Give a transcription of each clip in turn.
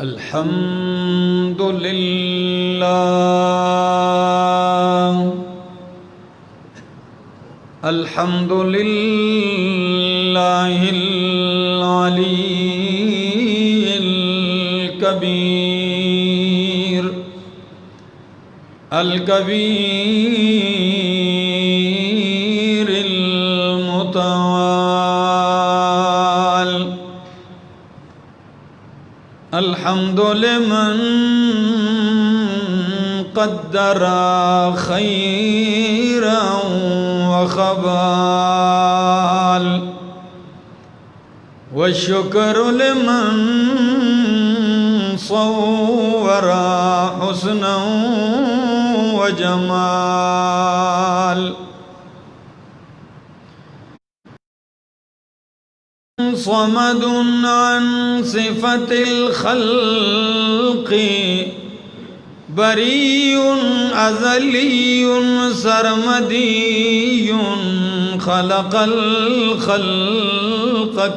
الحمد لله الحمد لله العلي الكبير المتعال الحمد لمن قدر خيرا وخبال والشكر لمن صور حسنا وجمال صمد عن صفة الخلق بريء أزلي سرمدي خلق الخلق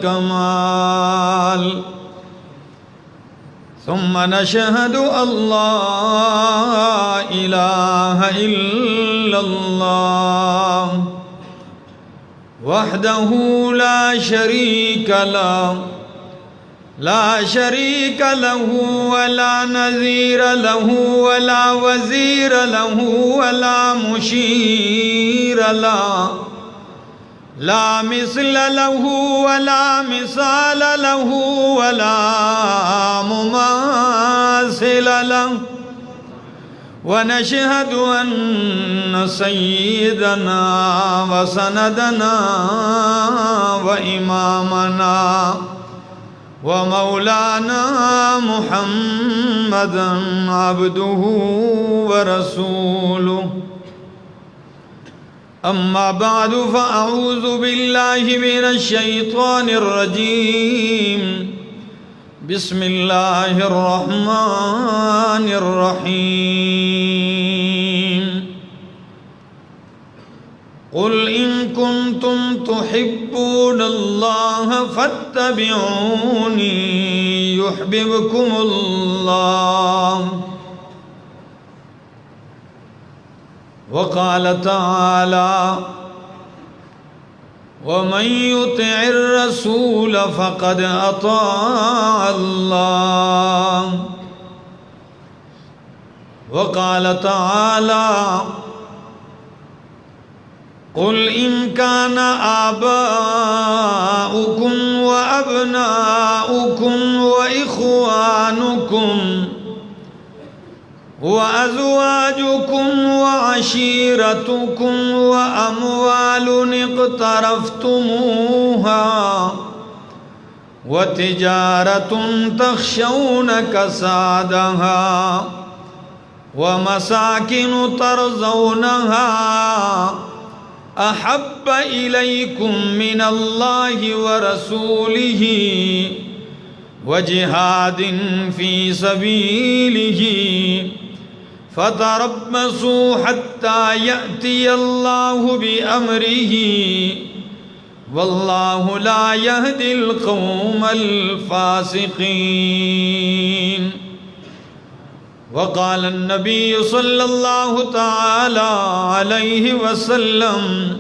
كمال ثم نشهد أن لا إله إلا الله وحده لا شريك له ولا نظير له ولا وزير له ولا مشير له لا مثل له ولا مثال له ولا مماثل له ونشهد أن سيدنا وسندنا وإمامنا ومولانا محمدا عبده ورسوله أما بعد فأعوذ بالله من الشيطان الرجيم بسم الله الرحمن الرحيم قل إن كنتم تحبون الله فاتبعوني يحببكم الله وقال تعالى ومن يطع الرسول فقد أطاع الله وقال تعالى قل إن كان آباؤكم وأبناؤكم وإخوانكم وأزواجكم وعشيرتكم وأموال اقترفتموها وتجارة تخشون كسادها ومساكن ترضونها أحب إليكم من الله ورسوله وجهاد في سبيله فتربصوا حتى يأتي الله بأمره والله لا يهدي القوم الفاسقين وقال النبي صلى الله تعالى عليه وسلم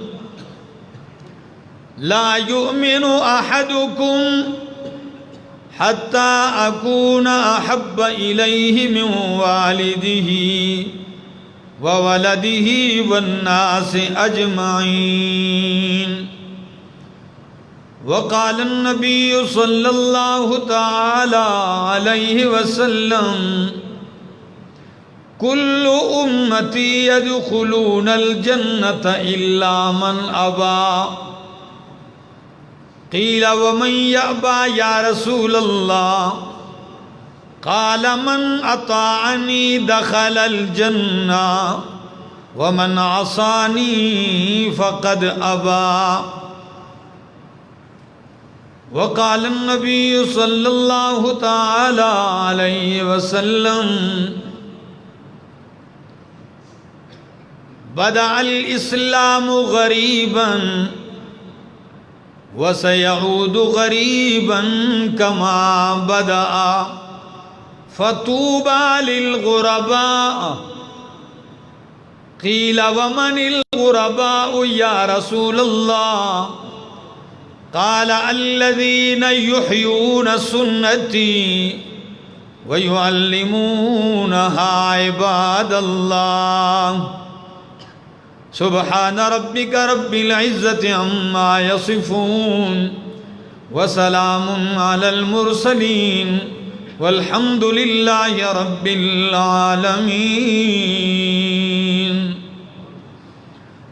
لا يؤمن أحدكم حتى أكون أحب إليه من والده وولده والناس أجمعين وقال النبي صلى الله تعالى عليه وسلم كل أمتي يدخلون الجنة إلا من أبى قيل ومن يأبى يا رسول الله قال من أطاعني دخل الجنة ومن عصاني فقد أبى وقال النبي صلى الله تعالى عليه وسلم بدأ الإسلام غريبا وسيعود غريبا كما بدأ فطوبى للغرباء قیل ومن الغرباء یا رسول اللہ قال الذین یحیون سنتی ویعلمونها عباد اللہ سبحان ربک رب العزت عما یصفون وسلام علی المرسلین والحمد للہ رب العالمین۔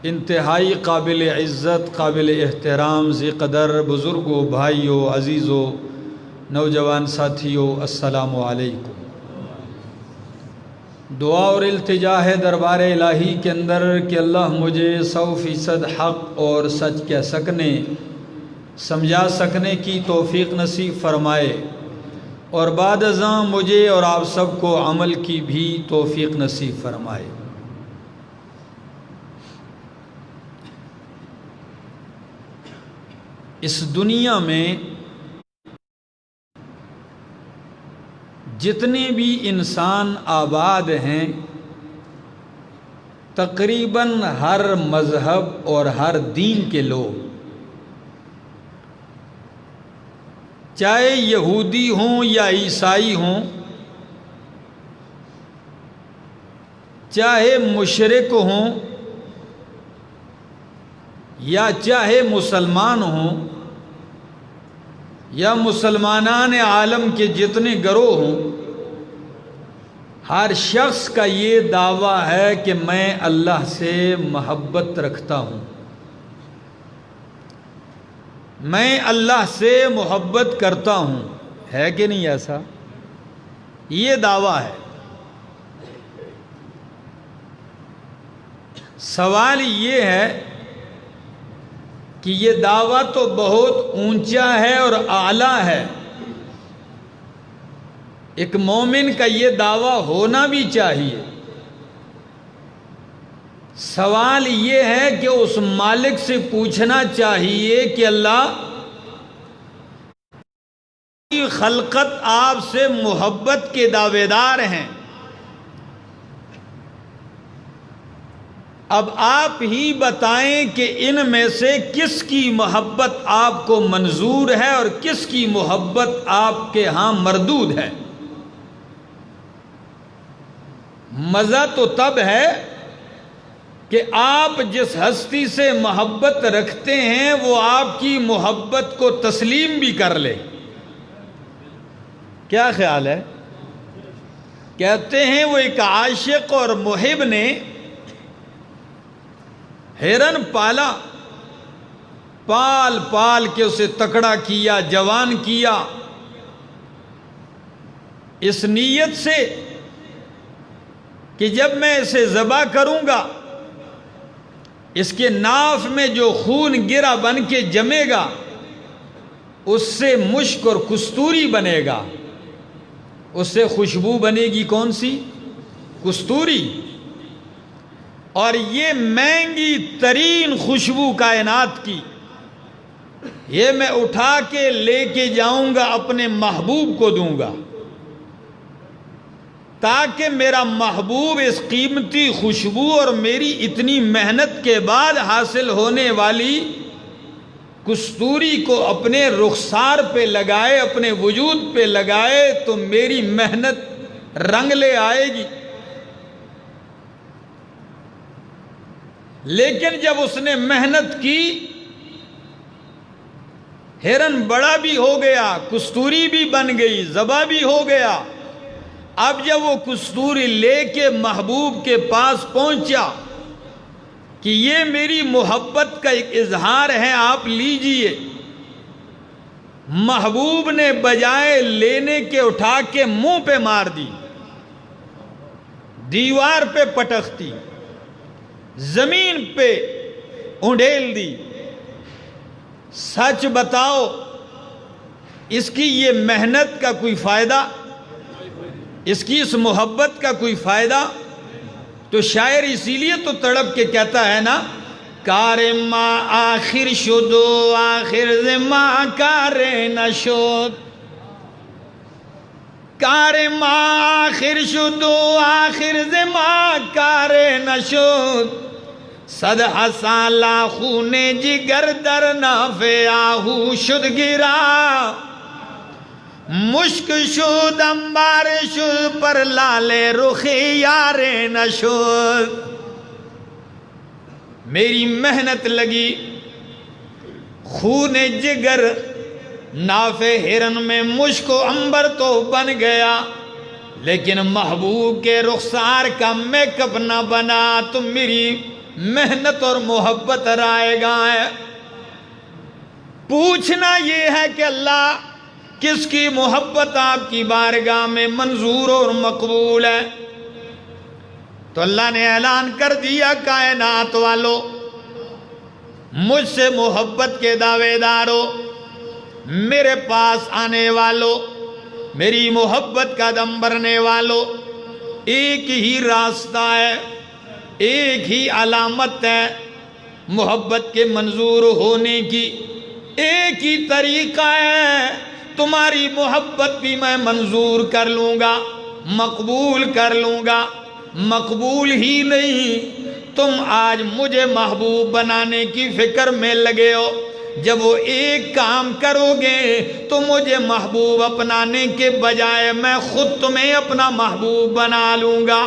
انتہائی قابل عزت، قابل احترام، ذی قدر بزرگوں، بھائیوں، عزیزوں، نوجوان ساتھیوں، السلام علیکم۔ دعا اور التجا ہے دربار الہی کے اندر کہ اللہ مجھے 100% حق اور سچ کہہ سکنے، سمجھا سکنے کی توفیق نصیب فرمائے، اور بعد ازاں مجھے اور آپ سب کو عمل کی بھی توفیق نصیب فرمائے۔ اس دنیا میں جتنے بھی انسان آباد ہیں، تقریباً ہر مذہب اور ہر دین کے لوگ، چاہے یہودی ہوں یا عیسائی ہوں، چاہے مشرک ہوں یا چاہے مسلمان ہوں، یا مسلمانان عالم کے جتنے گروہ ہوں، ہر شخص کا یہ دعویٰ ہے کہ میں اللہ سے محبت رکھتا ہوں، میں اللہ سے محبت کرتا ہوں۔ ہے کہ نہیں ایسا؟ یہ دعویٰ ہے۔ سوال یہ ہے کہ یہ دعویٰ تو بہت اونچا ہے اور اعلیٰ ہے، ایک مومن کا یہ دعویٰ ہونا بھی چاہیے۔ سوال یہ ہے کہ اس مالک سے پوچھنا چاہیے کہ اللہ کی خلقت آپ سے محبت کے دعوے دار ہیں، اب آپ ہی بتائیں کہ ان میں سے کس کی محبت آپ کو منظور ہے اور کس کی محبت آپ کے ہاں مردود ہے۔ مزہ تو تب ہے کہ آپ جس ہستی سے محبت رکھتے ہیں وہ آپ کی محبت کو تسلیم بھی کر لے۔ کیا خیال ہے؟ کہتے ہیں وہ ایک عاشق اور محب نے ہرن پالا، پال پال کے اسے تکڑا کیا، جوان کیا، اس نیت سے کہ جب میں اسے ذبح کروں گا اس کے ناف میں جو خون گرا بن کے جمے گا اس سے مشک اور کستوری بنے گا، اس سے خوشبو بنے گی کون سی؟ کستوری۔ اور یہ مہنگی ترین خوشبو کائنات کی، یہ میں اٹھا کے لے کے جاؤں گا، اپنے محبوب کو دوں گا تاکہ میرا محبوب اس قیمتی خوشبو اور میری اتنی محنت کے بعد حاصل ہونے والی کستوری کو اپنے رخسار پہ لگائے، اپنے وجود پہ لگائے تو میری محنت رنگ لے آئے گی۔ لیکن جب اس نے محنت کی، ہرن بڑا بھی ہو گیا، کستوری بھی بن گئی، ذبح بھی ہو گیا، اب جب وہ کستوری لے کے محبوب کے پاس پہنچا کہ یہ میری محبت کا ایک اظہار ہے، آپ لیجئے، محبوب نے بجائے لینے کے اٹھا کے منہ پہ مار دی، دیوار پہ پٹختی، زمین پہ انڈیل دی۔ سچ بتاؤ اس کی یہ محنت کا کوئی فائدہ؟ اس کی اس محبت کا کوئی فائدہ؟ تو شاعر اسی لیے تو تڑپ کے کہتا ہے نا، کار ما آخر شدو آخر ما کار نشد، کار ما آخر شد و آخر زما کار نشد، صد سالہ خون جگر در ناف آہو شد گرا، مشک شد انبار شد پر لال رخ یار نشد۔ میری محنت لگی، خون جگر ناف ہرن میں مشک و عنبر تو بن گیا، لیکن محبوب کے رخسار کا میک اپ نہ بنا، تو میری محنت اور محبت رائے گا ہے۔ پوچھنا یہ ہے کہ اللہ کس کی محبت آپ کی بارگاہ میں منظور اور مقبول ہے؟ تو اللہ نے اعلان کر دیا، کائنات والو، مجھ سے محبت کے دعوے دارو، میرے پاس آنے والو، میری محبت کا دم بھرنے والو، ایک ہی راستہ ہے، ایک ہی علامت ہے محبت کے منظور ہونے کی، ایک ہی طریقہ ہے، تمہاری محبت بھی میں منظور کر لوں گا، مقبول کر لوں گا۔ مقبول ہی نہیں، تم آج مجھے محبوب بنانے کی فکر میں لگے ہو، جب وہ ایک کام کرو گے تو مجھے محبوب اپنانے کے بجائے میں خود تمہیں اپنا محبوب بنا لوں گا۔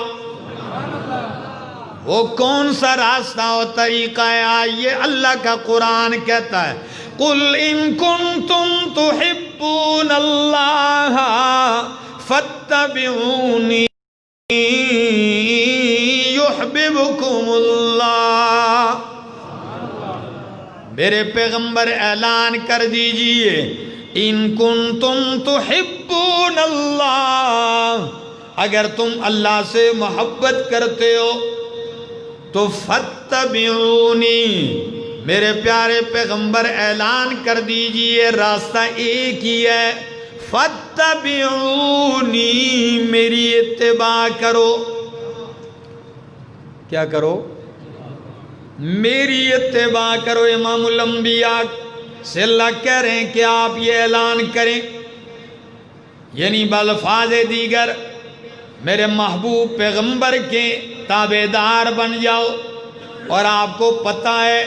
وہ کون سا راستہ اور طریقہ ہے؟ آئیے اللہ کا قرآن کہتا ہے، قُلْ إِن كُنتُمْ تُحِبُّونَ اللَّهَ فَاتَّبِعُونِي يُحْبِبْكُمُ اللَّهُ۔ میرے پیغمبر اعلان کر دیجئے، ان کنتم تحبون اللہ، اگر تم اللہ سے محبت کرتے ہو تو فاتبعونی، میرے پیارے پیغمبر اعلان کر دیجئے راستہ ایک ہی ہے، فاتبعونی، میری اتباع کرو۔ کیا کرو؟ میری اتباع کرو۔ امام الانبیاء سے اللہ کہہ رہے ہیں کہ آپ یہ اعلان کریں، یعنی بالفاظ دیگر میرے محبوب پیغمبر کے تابعدار بن جاؤ۔ اور آپ کو پتہ ہے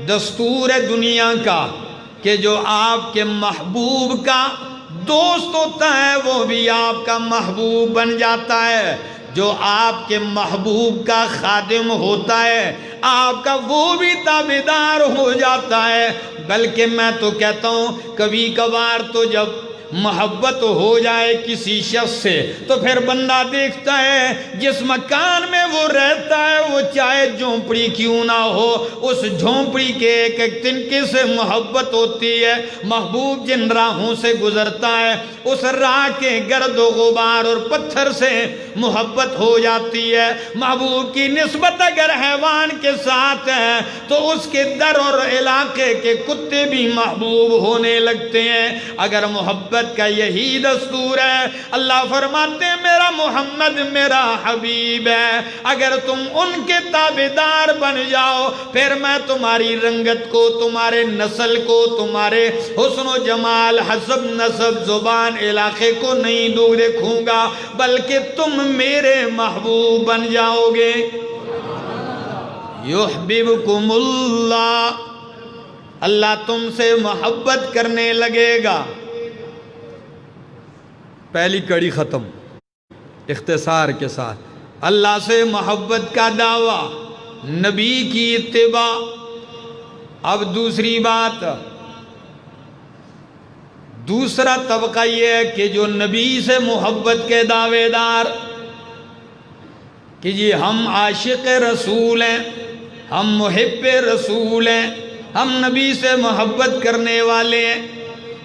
دستور ہے دنیا کا کہ جو آپ کے محبوب کا دوست ہوتا ہے وہ بھی آپ کا محبوب بن جاتا ہے، جو آپ کے محبوب کا خادم ہوتا ہے آپ کا وہ بھی تابعدار ہو جاتا ہے۔ بلکہ میں تو کہتا ہوں کبھی کبھار تو جب محبت ہو جائے کسی شخص سے تو پھر بندہ دیکھتا ہے جس مکان میں وہ رہتا ہے وہ چاہے جھونپڑی کیوں نہ ہو، اس جھونپڑی کے ایک ایک تنکے سے محبت ہوتی ہے۔ محبوب جن راہوں سے گزرتا ہے اس راہ کے گرد و غبار اور پتھر سے محبت ہو جاتی ہے۔ محبوب کی نسبت اگر حیوان کے ساتھ ہے تو اس کے در اور علاقے کے کتے بھی محبوب ہونے لگتے ہیں۔ اگر محبت کا یہی دستور ہے، اللہ فرماتے ہیں میرا محمد میرا حبیب ہے، اگر تم ان کے تابعدار بن جاؤ پھر میں تمہاری رنگت کو، تمہارے نسل کو، تمہارے حسن و جمال، حسب نسب، زبان، علاقے کو نہیں دیکھوں گا بلکہ تم میرے محبوب بن جاؤ گے۔ یحببکم اللہ، اللہ تم سے محبت کرنے لگے گا۔ پہلی کڑی ختم اختصار کے ساتھ، اللہ سے محبت کا دعویٰ، نبی کی اتباع۔ اب دوسری بات، دوسرا طبقہ یہ ہے کہ جو نبی سے محبت کے دعوے دار کہ جی ہم عاشق رسول ہیں، ہم محب رسول ہیں، ہم نبی سے محبت کرنے والے ہیں،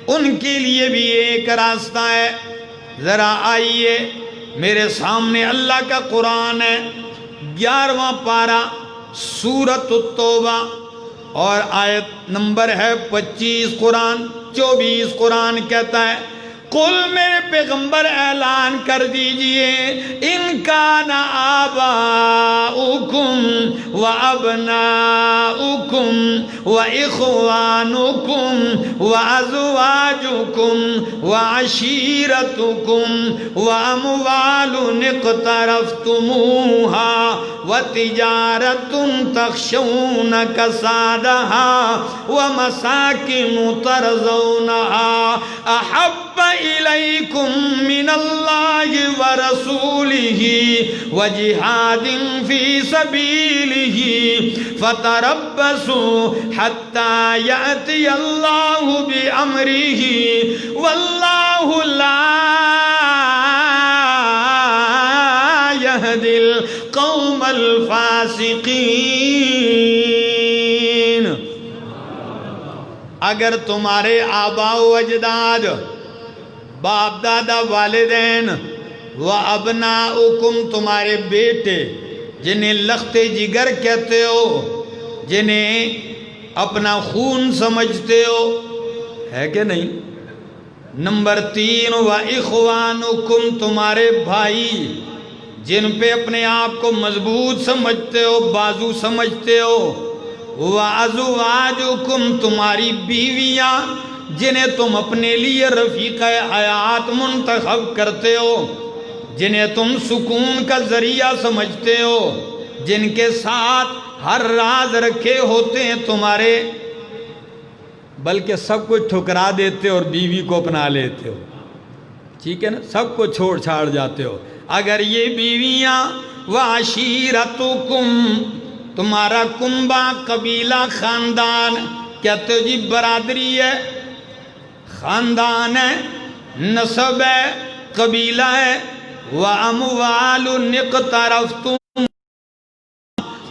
ان کے لیے بھی ایک راستہ ہے۔ ذرا آئیے میرے سامنے اللہ کا قرآن ہے، 11واں پارہ سورۃ التوبہ اور آیت نمبر ہے 25 قرآن 24 قرآن کہتا ہے قل میرے پیغمبر اعلان کر دیجئے ان کان آباؤکم و ابناؤکم و اخوانکم و ازواجکم و عشیرتکم و اموال اقترفتموها و تجارت تخشون کسادها و مساکن ترضونها احب الیکم من اللہ ورسولہ وجہاد فی سبیلہ فتربصوا حتی یأتی اللہ بامرہ واللہ لا یہدی القوم الفاسقین۔ اگر تمہارے آباء و اجداد، باپ دادا، والدین، و ابناؤکم تمہارے بیٹے جنہیں لخت جگر کہتے ہو، جنہیں اپنا خون سمجھتے ہو، ہے کہ نہیں؟ نمبر 3 و اخوانکم تمہارے بھائی جن پہ اپنے آپ کو مضبوط سمجھتے ہو، بازو سمجھتے ہو، وَأَزْوَاجُكُمْ تمہاری بیویاں جنہیں تم اپنے لیے رفیق حیات منتخب کرتے ہو، جنہیں تم سکون کا ذریعہ سمجھتے ہو، جن کے ساتھ ہر راز رکھے ہوتے ہیں تمہارے، بلکہ سب کچھ ٹھکرا دیتے اور بیوی کو اپنا لیتے ہو، ٹھیک ہے نا، سب کو چھوڑ چھاڑ جاتے ہو۔ اگر یہ بیویاں وعشیرتکم تمہارا کنبہ، قبیلہ، خاندان، کہتے ہو جی برادری ہے، خاندان ہے، نسب ہے، قبیلہ ہے، وَأَمْوَالٌ اقْتَرَفْتُمْ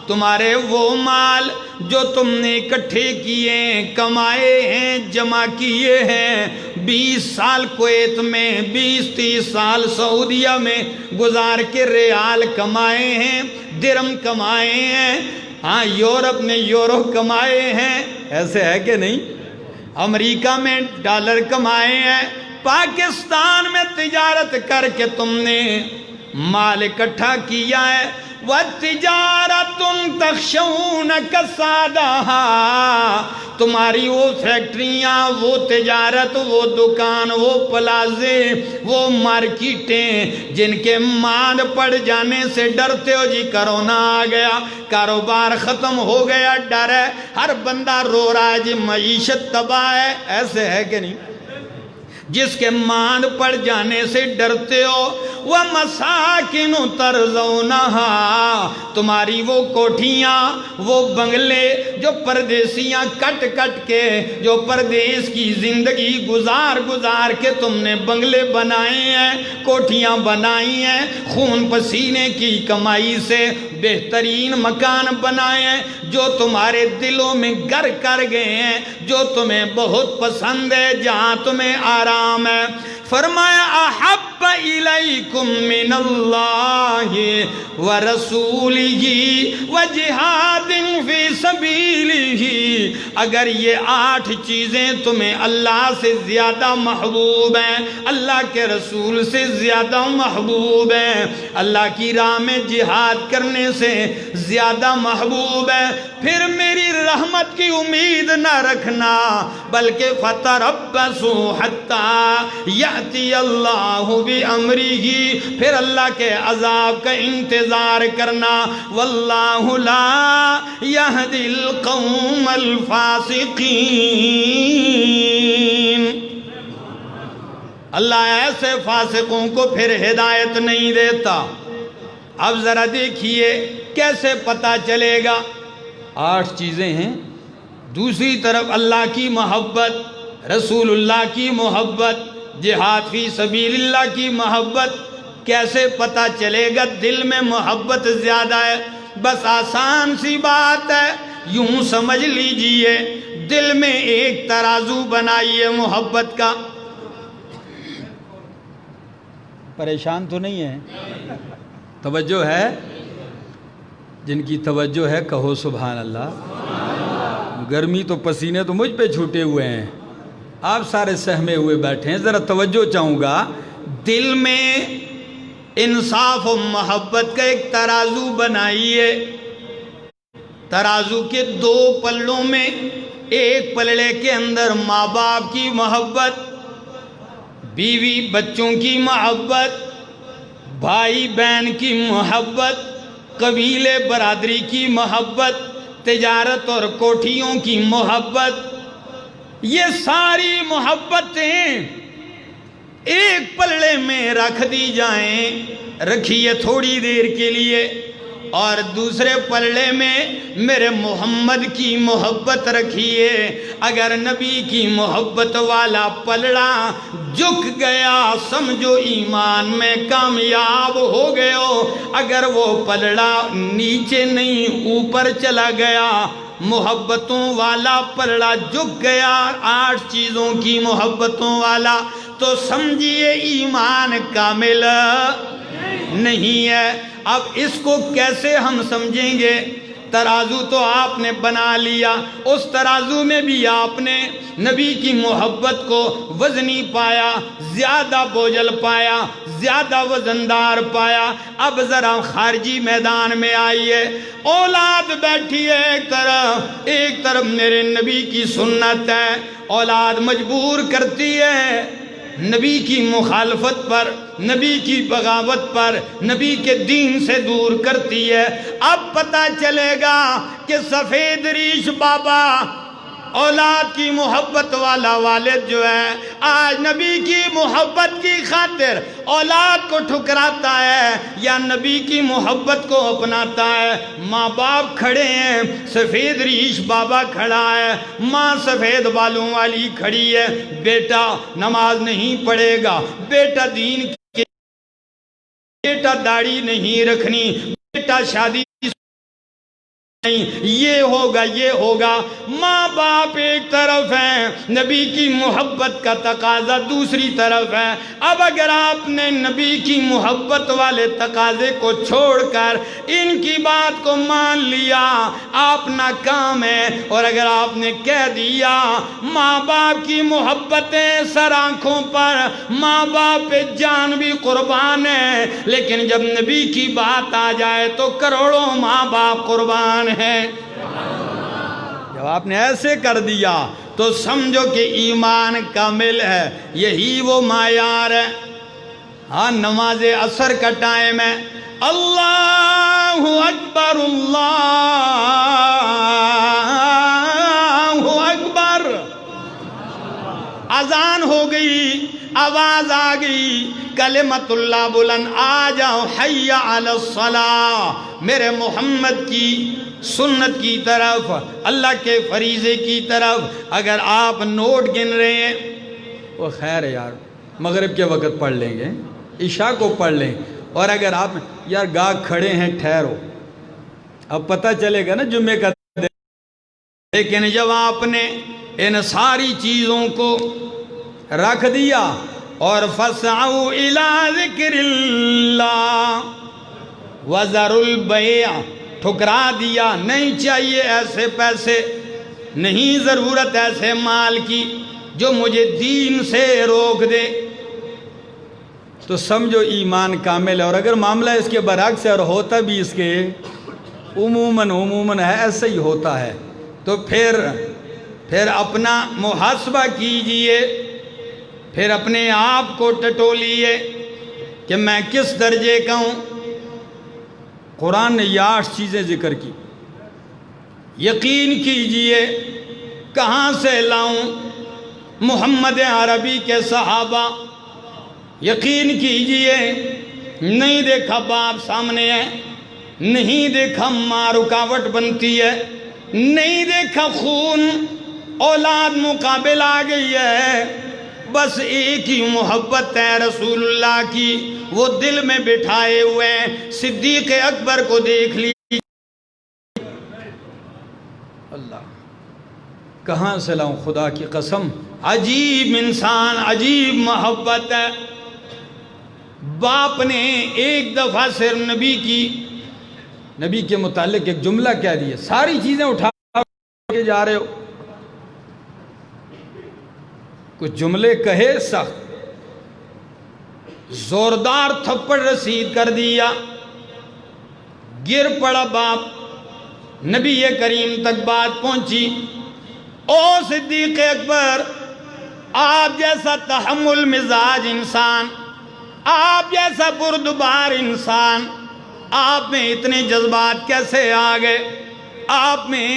تمہارے وہ مال جو تم نے اکٹھے کیے ہیں، کمائے ہیں، جمع کیے ہیں، 20 سال کویت میں، 20-30 سال سعودیہ میں گزار کے ریال کمائے ہیں، درم کمائے ہیں، ہاں یورپ میں یورو کمائے ہیں، ایسے ہے کہ نہیں؟ امریکہ میں ڈالر کمائے ہیں، پاکستان میں تجارت کر کے تم نے مال اکٹھا کیا ہے، وَتِجَارَةٌ تَخْشَوْنَ كَسَادَهَا تمہاری وہ فیکٹریاں، وہ تجارت، وہ دکان، وہ پلازے، وہ مارکیٹیں جن کے ماند پڑ جانے سے ڈرتے ہو جی کرونا آ گیا، کاروبار ختم ہو گیا، ڈر ہے، ہر بندہ رو رہا ہے جی معیشت تباہ ہے، ایسے ہے کہ نہیں؟ جس کے ماند پڑ جانے سے ڈرتے ہو، وَمَسَاكِنُ تَرْضَوْنَهَا تمہاری وہ کوٹھیاں، وہ بنگلے جو پردیسیاں کٹ کٹ کے، جو پردیس کی زندگی گزار گزار کے تم نے بنگلے بنائے ہیں، کوٹھیاں بنائی ہیں، خون پسینے کی کمائی سے بہترین مکان بنائے ہیں، جو تمہارے دلوں میں گر کر گئے ہیں، جو تمہیں بہت پسند ہے، جہاں تمہیں آرام ہے۔ فرمایا احب الیکم من اللہ ورسولہ وجہاد فی سبیلہ اگر یہ 8 چیزیں تمہیں اللہ سے زیادہ محبوب ہیں، اللہ کے رسول سے زیادہ محبوب ہیں، اللہ کی راہ میں جہاد کرنے سے زیادہ محبوب ہے، پھر میری رحمت کی امید نہ رکھنا، بلکہ فتربصوا حتی یأتی اللہ بامرہ پھر اللہ کے عذاب کا انتظار کرنا، واللہ لا یہدی القوم الفاسقین اللہ ایسے فاسقوں کو پھر ہدایت نہیں دیتا۔ اب ذرا دیکھیے کیسے پتہ چلے گا، 8 چیزیں ہیں، دوسری طرف اللہ کی محبت، رسول اللہ کی محبت، جہاد فی سبیل اللہ کی محبت، کیسے پتہ چلے گا دل میں محبت زیادہ ہے؟ بس آسان سی بات ہے، یوں سمجھ لیجئے دل میں ایک ترازو بنائیے محبت کا۔ پریشان تو نہیں ہے؟ توجہ ہے؟ جن کی توجہ ہے کہو سبحان اللہ۔ گرمی تو پسینے تو مجھ پہ چھوٹے ہوئے ہیں، آپ سارے سہمے ہوئے بیٹھے ہیں، ذرا توجہ چاہوں گا. دل میں انصاف و محبت کا ایک ترازو بنائیے. ترازو کے دو پلڑوں میں، ایک پلڑے کے اندر ماں باپ کی محبت، بیوی بچوں کی محبت، بھائی بہن کی محبت، قبیلے برادری کی محبت، تجارت اور کوٹھیوں کی محبت، یہ ساری محبتیں ایک پلڑے میں رکھ دی جائیں. رکھیے تھوڑی دیر کے لیے. اور دوسرے پلڑے میں میرے محمد کی محبت رکھیے. اگر نبی کی محبت والا پلڑا جھک گیا سمجھو ایمان میں کامیاب ہو گئے ہو. اگر وہ پلڑا نیچے نہیں اوپر چلا گیا، محبتوں والا پلڑا جھک گیا، 8 چیزوں کی محبتوں والا، تو سمجھیے ایمان کامل نہیں ہے. اب اس کو کیسے ہم سمجھیں گے؟ ترازو تو آپ نے بنا لیا، اس ترازو میں بھی آپ نے نبی کی محبت کو وزنی پایا، زیادہ بوجھل پایا، زیادہ وزندار پایا. اب ذرا خارجی میدان میں آئیے. اولاد بیٹھی ہے ایک طرف میرے نبی کی سنت ہے. اولاد مجبور کرتی ہے نبی کی مخالفت پر، نبی کی بغاوت پر، نبی کے دین سے دور کرتی ہے. اب پتہ چلے گا کہ سفید ریش بابا اولاد کی محبت والا والد جو ہے آج نبی کی محبت کی خاطر اولاد کو ٹھکراتا ہے یا نبی کی محبت کو اپناتا ہے. ماں باپ کھڑے ہیں، سفید ریش بابا کھڑا ہے، ماں سفید بالوں والی کھڑی ہے. بیٹا نماز نہیں پڑھے گا، بیٹا دین کے، بیٹا داڑھی نہیں رکھنی، بیٹا شادی نہیں، یہ ہوگا یہ ہوگا. ماں باپ ایک طرف ہیں، نبی کی محبت کا تقاضا دوسری طرف ہے. اب اگر آپ نے نبی کی محبت والے تقاضے کو چھوڑ کر ان کی بات کو مان لیا آپ ناکام ہیں. اور اگر آپ نے کہہ دیا ماں باپ کی محبتیں سر آنکھوں پر، ماں باپ پہ جان بھی قربان ہے، لیکن جب نبی کی بات آ جائے تو کروڑوں ماں باپ قربان ہے. جب آپ نے ایسے کر دیا تو سمجھو کہ ایمان کامل ہے. یہی وہ معیار ہے. ہاں نماز عصر کا ٹائم ہے، اللہ اکبر اللہ اکبر، اذان ہو گئی، آواز آ گئی، کلمت اللہ بلند، آ جاؤ حی علی الصلاۃ، میرے محمد کی سنت کی طرف، اللہ کے فریضے کی طرف. اگر آپ نوٹ گن رہے ہیں وہ خیر ہے یار، مغرب کے وقت پڑھ لیں گے، عشاء کو پڑھ لیں. اور اگر آپ یار گاہ کھڑے ہیں ٹھہرو، اب پتہ چلے گا نا جمعے کا. لیکن جب آپ نے ان ساری چیزوں کو رکھ دیا اور فَاسْعَوْا إِلَىٰ ذِكْرِ اللَّهِ وَذَرُوا الْبَيْعَ، ٹھکرا دیا. نہیں چاہیے ایسے پیسے، نہیں ضرورت ایسے مال کی جو مجھے دین سے روک دے. تو سمجھو ایمان کامل ہے. اور اگر معاملہ اس کے برعکس ہے اور ہوتا بھی اس کے عموماً ہے، ایسا ہی ہوتا ہے، تو پھر اپنا محاسبہ کیجئے، پھر اپنے آپ کو ٹٹولیے کہ میں کس درجے کا ہوں. قرآن نے یہ 8 چیزیں ذکر کی. یقین کیجئے کہاں سے لاؤں؟ محمد عربی کے صحابہ. یقین کیجئے نہیں دیکھا باپ سامنے ہے، نہیں دیکھا ماں رکاوٹ بنتی ہے، نہیں دیکھا خون اولاد مقابل آ گئی ہے، بس ایک ہی محبت ہے رسول اللہ کی، وہ دل میں بٹھائے ہوئے ہیں. صدیق اکبر کو دیکھ لی. اللہ کہاں سے لاؤں خدا کی قسم. عجیب انسان، عجیب محبت ہے. باپ نے ایک دفعہ صرف نبی کے متعلق ایک جملہ کہہ دیا، ساری چیزیں اٹھا کے جا رہے ہو. کچھ جملے کہے سخت، زوردار تھپڑ رسید کر دیا، گر پڑا باپ۔ نبی کریم تک بات پہنچی، او صدیق اکبر، آپ جیسا تحمل مزاج انسان، آپ جیسا بردبار انسان، آپ میں اتنے جذبات کیسے آ گئے؟ آپ میں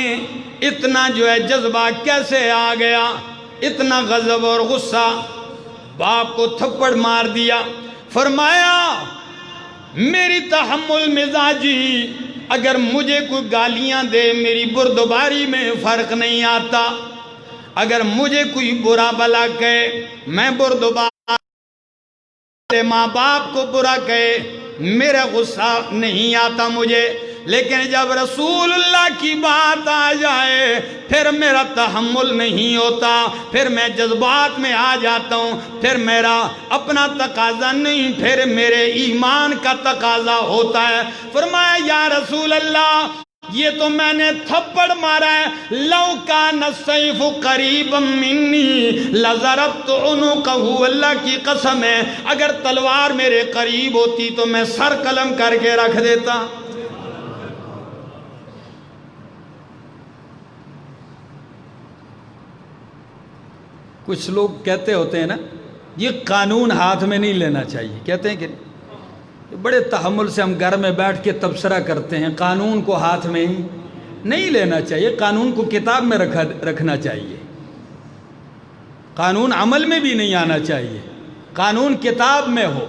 اتنا جو ہے جذبہ کیسے آ گیا؟ اتنا غضب اور غصہ۔ باپ کو تھپڑ مار دیا، فرمایا میری تحمل مزاجی، اگر مجھے کوئی گالیاں دے میری بردباری میں فرق نہیں آتا، اگر مجھے کوئی برا بلا کہے میں بردبار، ماں باپ کو برا کہے میرا غصہ نہیں آتا مجھے، لیکن جب رسول اللہ کی بات آ جائے پھر میرا تحمل نہیں ہوتا، پھر میں جذبات میں آ جاتا ہوں، پھر میرا اپنا تقاضا نہیں، پھر میرے ایمان کا تقاضا ہوتا ہے۔ فرمایا یا رسول اللہ، یہ تو میں نے تھپڑ مارا ہے، لو کان السیف قریبا منی لضربت عنقہ، اللہ کی قسم ہے اگر تلوار میرے قریب ہوتی تو میں سر قلم کر کے رکھ دیتا۔ کچھ لوگ کہتے ہوتے ہیں نا یہ قانون ہاتھ میں نہیں لینا چاہیے، کہتے ہیں کہ بڑے تحمل سے ہم گھر میں بیٹھ کے تبصرہ کرتے ہیں، قانون کو ہاتھ میں ہی نہیں لینا چاہیے، قانون کو کتاب میں رکھنا چاہیے، قانون عمل میں بھی نہیں آنا چاہیے، قانون کتاب میں ہو،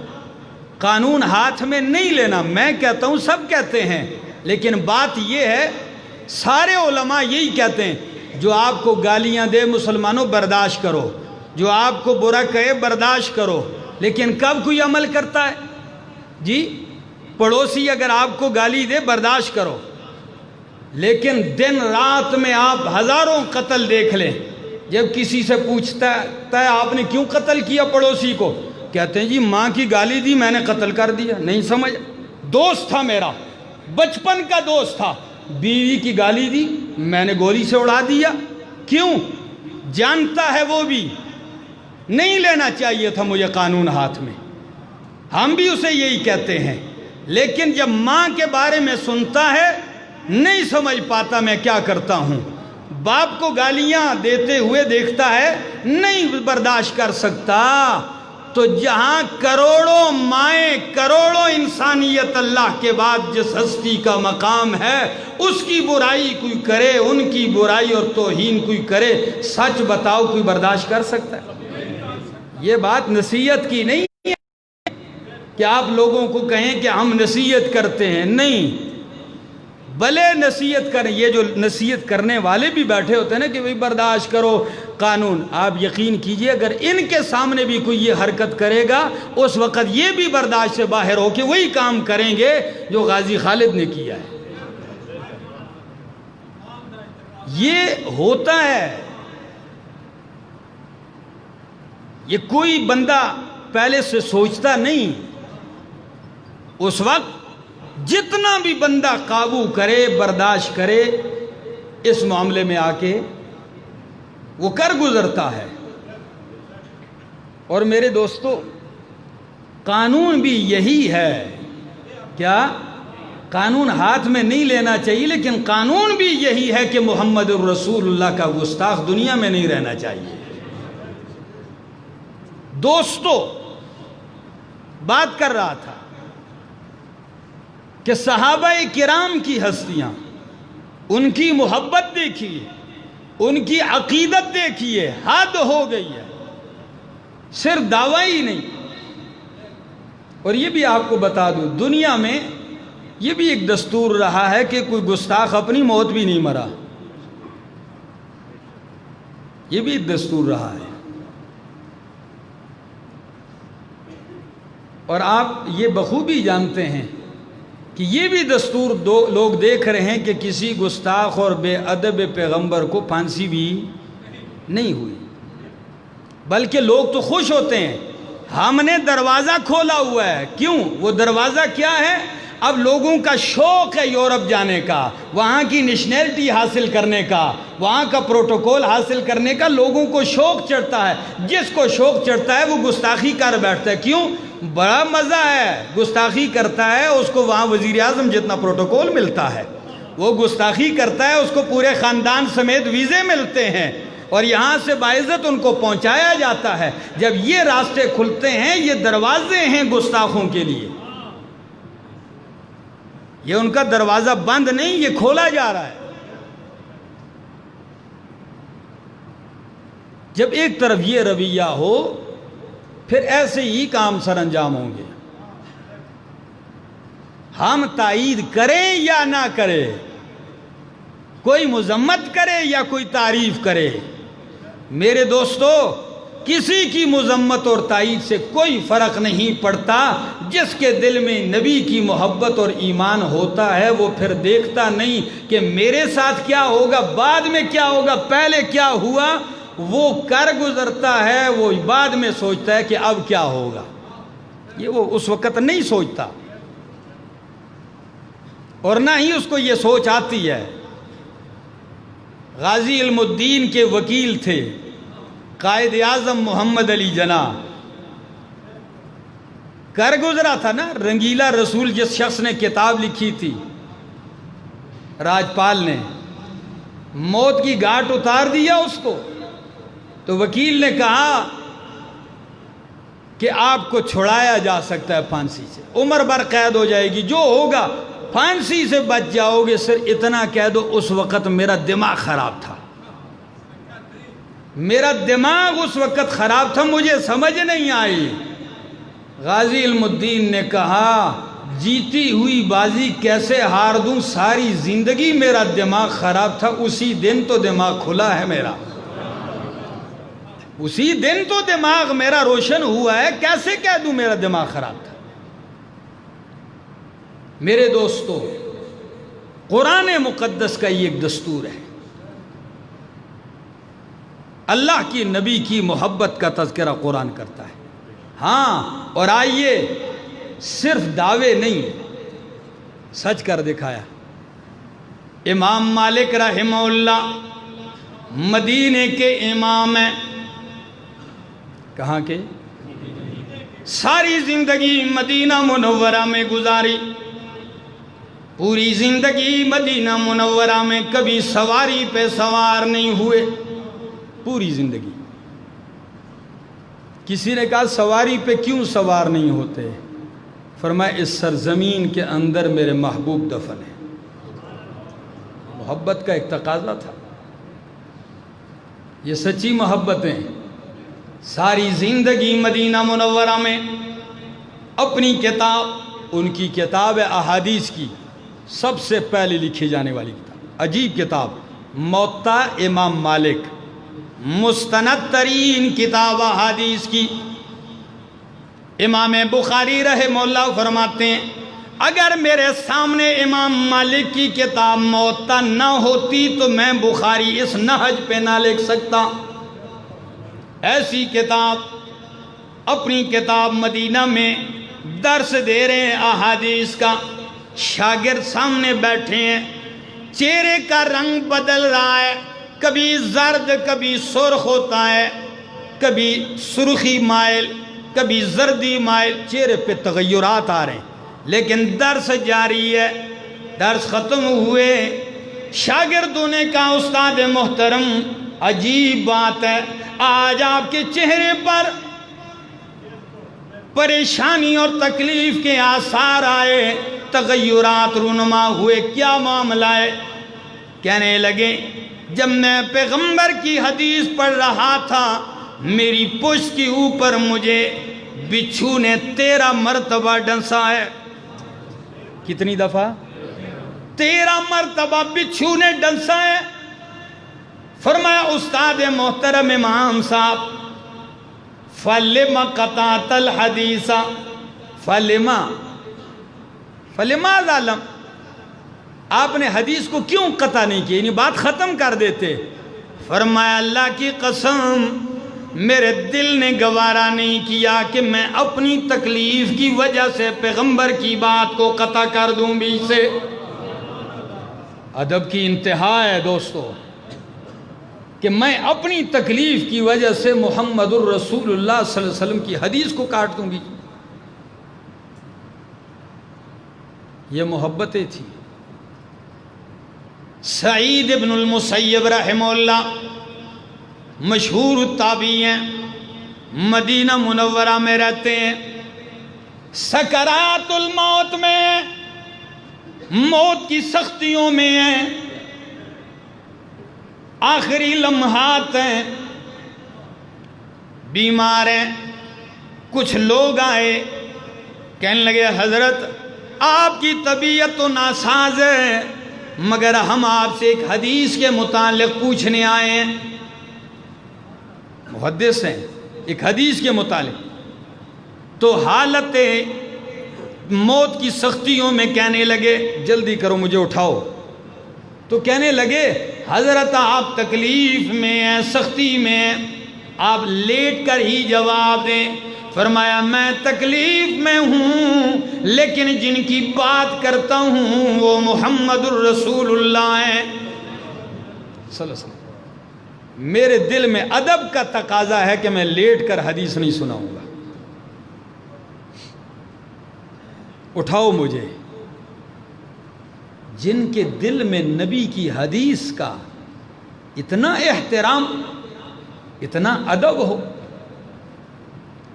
قانون ہاتھ میں نہیں لینا۔ میں کہتا ہوں سب کہتے ہیں، لیکن بات یہ ہے سارے علماء یہی کہتے ہیں جو آپ کو گالیاں دے مسلمانوں برداشت کرو، جو آپ کو برا کہے برداشت کرو، لیکن کب کوئی عمل کرتا ہے؟ جی پڑوسی اگر آپ کو گالی دے برداشت کرو، لیکن دن رات میں آپ ہزاروں قتل دیکھ لیں، جب کسی سے پوچھتا ہے آپ نے کیوں قتل کیا پڑوسی کو، کہتے ہیں جی ماں کی گالی دی میں نے قتل کر دیا، نہیں سمجھ، دوست تھا میرا، بچپن کا دوست تھا، بیوی کی گالی دی میں نے گولی سے اڑا دیا، کیوں؟ جانتا ہے وہ بھی، نہیں لینا چاہیے تھا مجھے قانون ہاتھ میں، ہم بھی اسے یہی کہتے ہیں، لیکن جب ماں کے بارے میں سنتا ہے نہیں سمجھ پاتا میں کیا کرتا ہوں، باپ کو گالیاں دیتے ہوئے دیکھتا ہے نہیں برداشت کر سکتا، تو جہاں کروڑوں مائیں کروڑوں انسانیت اللہ کے بعد جس ہستی کا مقام ہے اس کی برائی کوئی کرے، ان کی برائی اور توہین کوئی کرے، سچ بتاؤ کوئی برداشت کر سکتا ہے؟ یہ بات نصیحت کی نہیں ہے کہ آپ لوگوں کو کہیں کہ ہم نصیحت کرتے ہیں، نہیں، بھلے نصیحت کریں، یہ جو نصیحت کرنے والے بھی بیٹھے ہوتے ہیں نا کہ بھئی برداشت کرو قانون، آپ یقین کیجئے اگر ان کے سامنے بھی کوئی یہ حرکت کرے گا اس وقت یہ بھی برداشت سے باہر ہو کے وہی کام کریں گے جو غازی خالد نے کیا ہے۔ یہ ہوتا ہے، یہ کوئی بندہ پہلے سے سوچتا نہیں، اس وقت جتنا بھی بندہ قابو کرے برداشت کرے اس معاملے میں آ کے وہ کر گزرتا ہے۔ اور میرے دوستو قانون بھی یہی ہے، کیا؟ قانون ہاتھ میں نہیں لینا چاہیے، لیکن قانون بھی یہی ہے کہ محمد الرسول اللہ کا گستاخ دنیا میں نہیں رہنا چاہیے۔ دوستو بات کر رہا تھا کہ صحابہ کرام کی ہستیاں، ان کی محبت دیکھیے، ان کی عقیدت دیکھیے، حد ہو گئی ہے، صرف دعویٰ ہی نہیں۔ اور یہ بھی آپ کو بتا دوں دنیا میں یہ بھی ایک دستور رہا ہے کہ کوئی گستاخ اپنی موت بھی نہیں مرا، یہ بھی ایک دستور رہا ہے۔ اور آپ یہ بخوبی جانتے ہیں کہ یہ بھی دستور لوگ دیکھ رہے ہیں کہ کسی گستاخ اور بے ادب پیغمبر کو پھانسی بھی نہیں ہوئی، بلکہ لوگ تو خوش ہوتے ہیں ہم نے دروازہ کھولا ہوا ہے۔ کیوں؟ وہ دروازہ کیا ہے؟ اب لوگوں کا شوق ہے یورپ جانے کا، وہاں کی نیشنلٹی حاصل کرنے کا، وہاں کا پروٹوکول حاصل کرنے کا لوگوں کو شوق چڑھتا ہے۔ جس کو شوق چڑھتا ہے وہ گستاخی کر بیٹھتا ہے۔ کیوں؟ بڑا مزہ ہے، گستاخی کرتا ہے، اس کو وہاں وزیر اعظم جتنا پروٹوکول ملتا ہے، وہ گستاخی کرتا ہے، اس کو پورے خاندان سمیت ویزے ملتے ہیں، اور یہاں سے باعزت ان کو پہنچایا جاتا ہے۔ جب یہ راستے کھلتے ہیں، یہ دروازے ہیں گستاخوں کے لیے، یہ ان کا دروازہ بند نہیں، یہ کھولا جا رہا ہے۔ جب ایک طرف یہ رویہ ہو، پھر ایسے ہی کام سر انجام ہوں گے۔ ہم تائید کریں یا نہ کریں، کوئی مذمت کرے یا کوئی تعریف کرے، میرے دوستو کسی کی مذمت اور تائید سے کوئی فرق نہیں پڑتا۔ جس کے دل میں نبی کی محبت اور ایمان ہوتا ہے وہ پھر دیکھتا نہیں کہ میرے ساتھ کیا ہوگا، بعد میں کیا ہوگا، پہلے کیا ہوا، وہ کر گزرتا ہے، وہ بعد میں سوچتا ہے کہ اب کیا ہوگا، یہ وہ اس وقت نہیں سوچتا، اور نہ ہی اس کو یہ سوچ آتی ہے۔ غازی علم الدین کے وکیل تھے قائد اعظم محمد علی جناح، کر گزرا تھا نا رنگیلا رسول، جس شخص نے کتاب لکھی تھی راجپال نے، موت کی گھاٹ اتار دیا اس کو، تو وکیل نے کہا کہ آپ کو چھڑایا جا سکتا ہے پھانسی سے، عمر بھر قید ہو جائے گی، جو ہوگا پھانسی سے بچ جاؤ گے، صرف اتنا کہہ دو اس وقت میرا دماغ خراب تھا، میرا دماغ اس وقت خراب تھا، مجھے سمجھ نہیں آئی۔ غازی علم الدین نے کہا جیتی ہوئی بازی کیسے ہار دوں، ساری زندگی میرا دماغ خراب تھا، اسی دن تو دماغ کھلا ہے میرا، اسی دن تو دماغ میرا روشن ہوا ہے، کیسے کہہ دوں میرا دماغ خراب تھا۔ میرے دوستو قرآن مقدس کا یہ ایک دستور ہے، اللہ کی نبی کی محبت کا تذکرہ قرآن کرتا ہے۔ ہاں، اور آئیے صرف دعوے نہیں، سچ کر دکھایا۔ امام مالک رحمہ اللہ مدینے کے امام ہیں، کہاں کے؟ ساری زندگی مدینہ منورہ میں گزاری، پوری زندگی مدینہ منورہ میں کبھی سواری پہ سوار نہیں ہوئے، پوری زندگی۔ کسی نے کہا سواری پہ کیوں سوار نہیں ہوتے؟ فرمایا اس سرزمین کے اندر میرے محبوب دفن ہے، محبت کا ایک تقاضا تھا، یہ سچی محبتیں۔ ساری زندگی مدینہ منورہ میں اپنی کتاب، ان کی کتاب ہے احادیث کی سب سے پہلے لکھی جانے والی کتاب، عجیب کتاب، موطا امام مالک، مستند ترین کتاب احادیث کی۔ امام بخاری رحمہ اللہ فرماتے ہیں اگر میرے سامنے امام مالک کی کتاب موطا نہ ہوتی تو میں بخاری اس نہج پہ نہ لکھ سکتا۔ ایسی کتاب، اپنی کتاب مدینہ میں درس دے رہے ہیں احادیث کا، شاگرد سامنے بیٹھے ہیں، چہرے کا رنگ بدل رہا ہے، کبھی زرد کبھی سرخ ہوتا ہے، کبھی سرخی مائل کبھی زردی مائل، چہرے پہ تغیرات آ رہے ہیں، لیکن درس جاری ہے۔ درس ختم ہوئے، شاگردوں نے کہا استاد محترم عجیب بات ہے، آج آپ کے چہرے پر پریشانی اور تکلیف کے آثار آئے، تغیرات رونما ہوئے، کیا معاملہ ہے؟ کہنے لگے جب میں پیغمبر کی حدیث پڑھ رہا تھا، میری پشت کے اوپر مجھے بچھو نے 13 مرتبہ ڈنسا ہے۔ کتنی دفعہ؟ 13 مرتبہ بچھو نے ڈنسا ہے۔ فرمایا استاد محترم امام صاحب فَلِمَ قَطَعْتَ الْحَدِيثَ فَلِمَا ظَلَمْ، آپ نے حدیث کو کیوں قطع نہیں کی، یعنی بات ختم کر دیتے؟ فرمایا اللہ کی قسم میرے دل نے گوارا نہیں کیا کہ میں اپنی تکلیف کی وجہ سے پیغمبر کی بات کو قطع کر دوں بیچ سے۔ ادب کی انتہا ہے دوستو کہ میں اپنی تکلیف کی وجہ سے محمد الرسول اللہ صلی اللہ علیہ وسلم کی حدیث کو کاٹ دوں گی۔ یہ محبتیں تھیں۔ سعید ابن المسیب رحمہ اللہ مشہور التابعی ہیں، مدینہ منورہ میں رہتے ہیں، سکرات الموت میں، موت کی سختیوں میں ہیں، آخری لمحات ہیں، بیمار ہیں۔ کچھ لوگ آئے، کہنے لگے حضرت آپ کی طبیعت تو ناساز ہے، مگر ہم آپ سے ایک حدیث کے متعلق پوچھنے آئے ہیں۔ محدث ہیں، ایک حدیث کے متعلق۔ تو حالت موت کی سختیوں میں کہنے لگے جلدی کرو مجھے اٹھاؤ۔ تو کہنے لگے حضرت آپ تکلیف میں ہیں، سختی میں ہیں، آپ لیٹ کر ہی جواب دیں۔ فرمایا میں تکلیف میں ہوں، لیکن جن کی بات کرتا ہوں وہ محمد الرسول اللہ ہیں صلی اللہ علیہ وسلم۔ میرے دل میں ادب کا تقاضا ہے کہ میں لیٹ کر حدیث نہیں سناؤں گا، اٹھاؤ مجھے۔ جن کے دل میں نبی کی حدیث کا اتنا احترام، اتنا ادب ہو،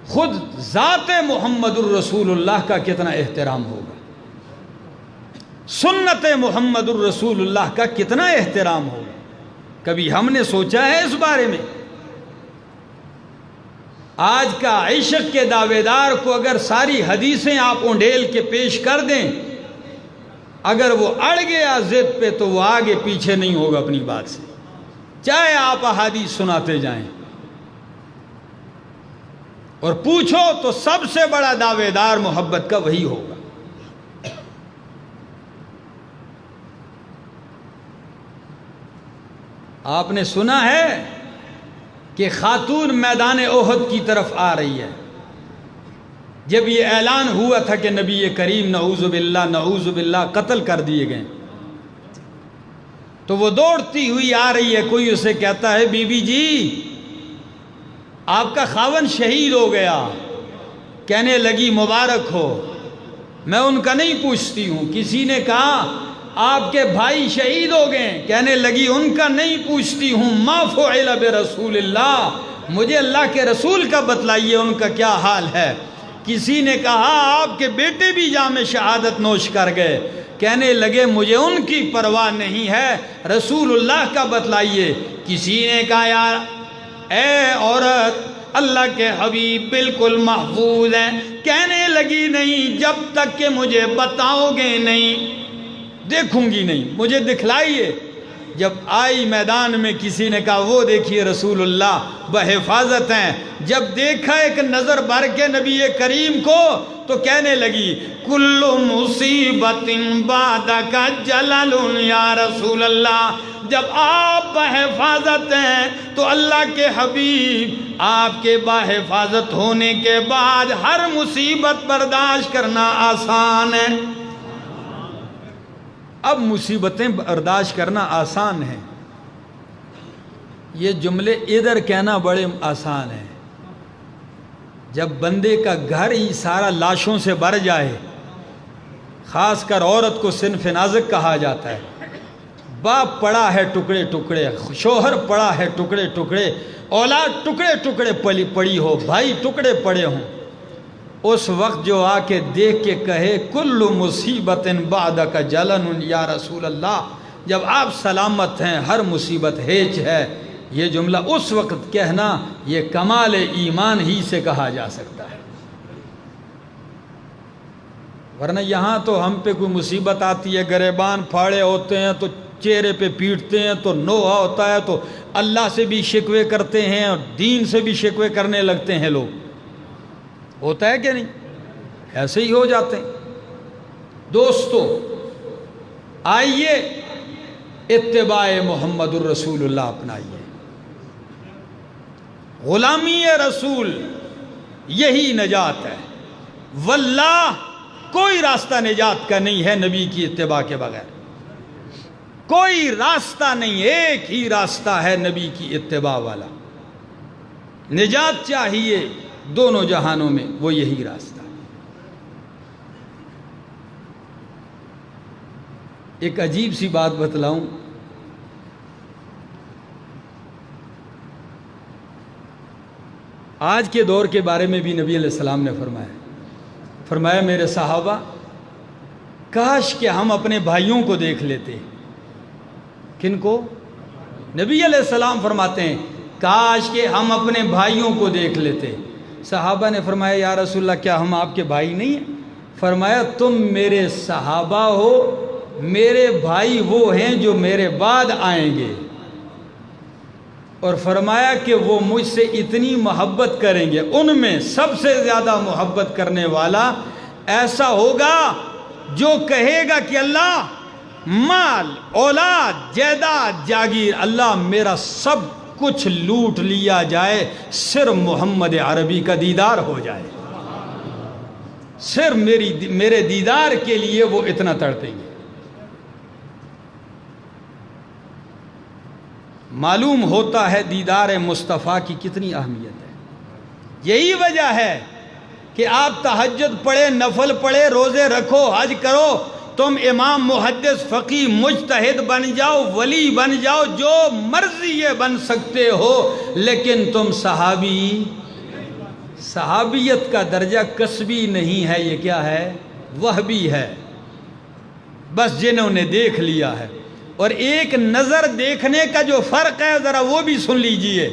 خود ذات محمد الرسول اللہ کا کتنا احترام ہوگا، سنت محمد الرسول اللہ کا کتنا احترام ہوگا۔ کبھی ہم نے سوچا ہے اس بارے میں؟ آج کا عشق کے دعوے دار کو اگر ساری حدیثیں آپ اونڈیل کے پیش کر دیں، اگر وہ اڑ گیا ضد پہ تو وہ آگے پیچھے نہیں ہوگا اپنی بات سے، چاہے آپ احادیث سناتے جائیں۔ اور پوچھو تو سب سے بڑا دعوے دار محبت کا وہی ہوگا۔ آپ نے سنا ہے کہ خاتون میدان احد کی طرف آ رہی ہے۔ جب یہ اعلان ہوا تھا کہ نبی کریم نعوذ باللہ قتل کر دیے گئے، تو وہ دوڑتی ہوئی آ رہی ہے۔ کوئی اسے کہتا ہے بی بی جی آپ کا خاوند شہید ہو گیا۔ کہنے لگی مبارک ہو، میں ان کا نہیں پوچھتی ہوں۔ کسی نے کہا آپ کے بھائی شہید ہو گئے، کہنے لگی ان کا نہیں پوچھتی ہوں۔ ما فعل برسول اللہ، مجھے اللہ کے رسول کا بتلائیے ان کا کیا حال ہے۔ کسی نے کہا آپ کے بیٹے بھی جام شہادت نوش کر گئے، کہنے لگے مجھے ان کی پرواہ نہیں ہے، رسول اللہ کا بتلائیے۔ کسی نے کہا یار اے عورت اللہ کے حبیب بالکل محفوظ ہیں، کہنے لگی نہیں جب تک کہ مجھے بتاؤ گے نہیں دیکھوں گی نہیں، مجھے دکھلائیے۔ جب آئی میدان میں کسی نے کہا وہ دیکھیے رسول اللہ بحفاظت ہیں۔ جب دیکھا ایک نظر بھر کے نبی کریم کو تو کہنے لگی کل مصیبت بعدک جلل یا رسول اللہ، جب آپ بحفاظت ہیں تو اللہ کے حبیب آپ کے بحفاظت ہونے کے بعد ہر مصیبت برداشت کرنا آسان ہے۔ اب مصیبتیں برداشت کرنا آسان ہے، یہ جملے ادھر کہنا بڑے آسان ہیں۔ جب بندے کا گھر ہی سارا لاشوں سے بھر جائے، خاص کر عورت کو صنف نازک کہا جاتا ہے، باپ پڑا ہے ٹکڑے ٹکڑے، شوہر پڑا ہے ٹکڑے ٹکڑے، اولاد ٹکڑے ٹکڑے پڑی ہو، بھائی ٹکڑے پڑے ہوں، اس وقت جو آ کے دیکھ کے کہے کل مصیبت بعدک جلن یا رسول اللہ، جب آپ سلامت ہیں ہر مصیبت ہیچ ہے، یہ جملہ اس وقت کہنا یہ کمال ایمان ہی سے کہا جا سکتا ہے۔ ورنہ یہاں تو ہم پہ کوئی مصیبت آتی ہے، گریبان پھاڑے ہوتے ہیں تو چہرے پہ پیٹتے ہیں، تو نوحہ ہوتا ہے تو اللہ سے بھی شکوے کرتے ہیں اور دین سے بھی شکوے کرنے لگتے ہیں لوگ، ہوتا ہے کہ نہیں؟ ایسے ہی ہو جاتے ہیں۔ دوستو آئیے اتباع محمد الرسول اللہ اپنائیے۔ غلامی رسول یہی نجات ہے، واللہ کوئی راستہ نجات کا نہیں ہے نبی کی اتباع کے بغیر، کوئی راستہ نہیں، ایک ہی راستہ ہے نبی کی اتباع والا، نجات چاہیے دونوں جہانوں میں، وہ یہی راستہ۔ ایک عجیب سی بات بتلاؤں، آج کے دور کے بارے میں بھی نبی علیہ السلام نے فرمایا میرے صحابہ کاش کہ ہم اپنے بھائیوں کو دیکھ لیتے۔ کن کو؟ نبی علیہ السلام فرماتے ہیں کاش کہ ہم اپنے بھائیوں کو دیکھ لیتے۔ صحابہ نے فرمایا یا رسول اللہ کیا ہم آپ کے بھائی نہیں ہیں؟ فرمایا تم میرے صحابہ ہو، میرے بھائی وہ ہیں جو میرے بعد آئیں گے، اور فرمایا کہ وہ مجھ سے اتنی محبت کریں گے، ان میں سب سے زیادہ محبت کرنے والا ایسا ہوگا جو کہے گا کہ اللہ مال، اولاد، جائیداد، جاگیر، اللہ میرا سب کچھ لوٹ لیا جائے، صرف محمد عربی کا دیدار ہو جائے، صرف میرے دیدار کے لیے وہ اتنا تڑپیں گے۔ معلوم ہوتا ہے دیدار مصطفیٰ کی کتنی اہمیت ہے۔ یہی وجہ ہے کہ آپ تہجد پڑھے، نفل پڑھے، روزے رکھو، حج کرو، تم امام، محدث، فقیہ، مجتہد بن جاؤ، ولی بن جاؤ، جو مرضی یہ بن سکتے ہو، لیکن تم صحابیت کا درجہ کسبی نہیں ہے، یہ کیا ہے؟ وہبی ہے، بس جنہوں نے دیکھ لیا ہے۔ اور ایک نظر دیکھنے کا جو فرق ہے ذرا وہ بھی سن لیجئے۔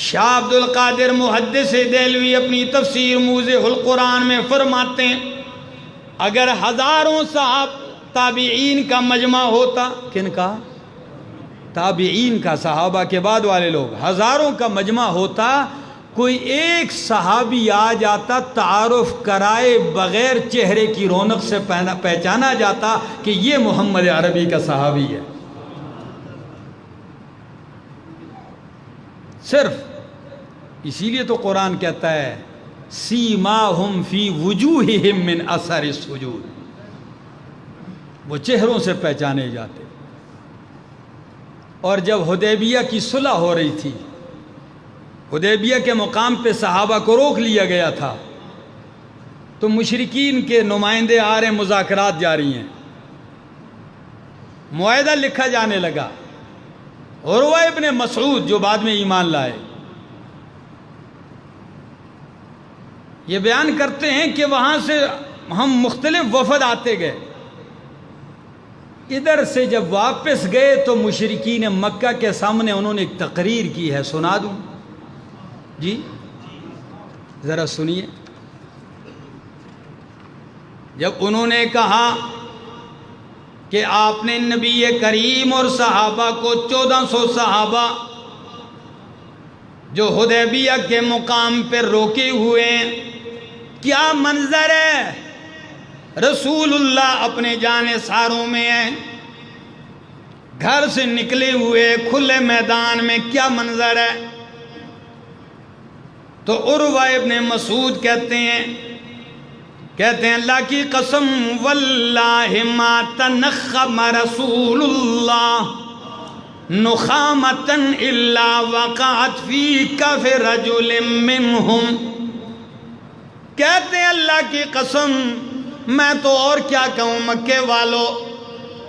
شاہ عبد القادر محدث دہلوی اپنی تفسیر موضح القرآن میں فرماتے ہیں اگر ہزاروں صحاب تابعین کا مجمع ہوتا، کن کا؟ تابعین کا، صحابہ کے بعد والے لوگ، ہزاروں کا مجمع ہوتا، کوئی ایک صحابی آ جاتا تعارف کرائے بغیر چہرے کی رونق سے پہچانا جاتا کہ یہ محمد عربی کا صحابی ہے، صرف اسی لیے تو قرآن کہتا ہے سیماہم فی وجوہہم من اثر السجود، وہ چہروں سے پہچانے جاتے۔ اور جب حدیبیہ کی صلح ہو رہی تھی، حدیبیہ کے مقام پہ صحابہ کو روک لیا گیا تھا، تو مشرکین کے نمائندے آ رہے ہیں، مذاکرات جاری ہیں، معاہدہ لکھا جانے لگا۔ عروہ ابن مسعود جو بعد میں ایمان لائے، یہ بیان کرتے ہیں کہ وہاں سے ہم مختلف وفد آتے گئے، ادھر سے جب واپس گئے تو مشرکین مکہ کے سامنے انہوں نے ایک تقریر کی ہے، سنا دوں؟ جی ذرا سنیے۔ جب انہوں نے کہا کہ آپ نے نبی کریم اور صحابہ کو 1400 صحابہ جو حدیبیہ کے مقام پر روکے ہوئے ہیں، کیا منظر ہے، رسول اللہ اپنے جانثاروں میں ہیں، گھر سے نکلے ہوئے کھلے میدان میں، کیا منظر ہے؟ تو عروہ ابن مسعود کہتے ہیں اللہ کی قسم واللہ ما تنخم رسول اللہ نخامتا الا وقعت فی کف رجل منہم، کہتے ہیں اللہ کی قسم میں تو اور کیا کہوں مکے والوں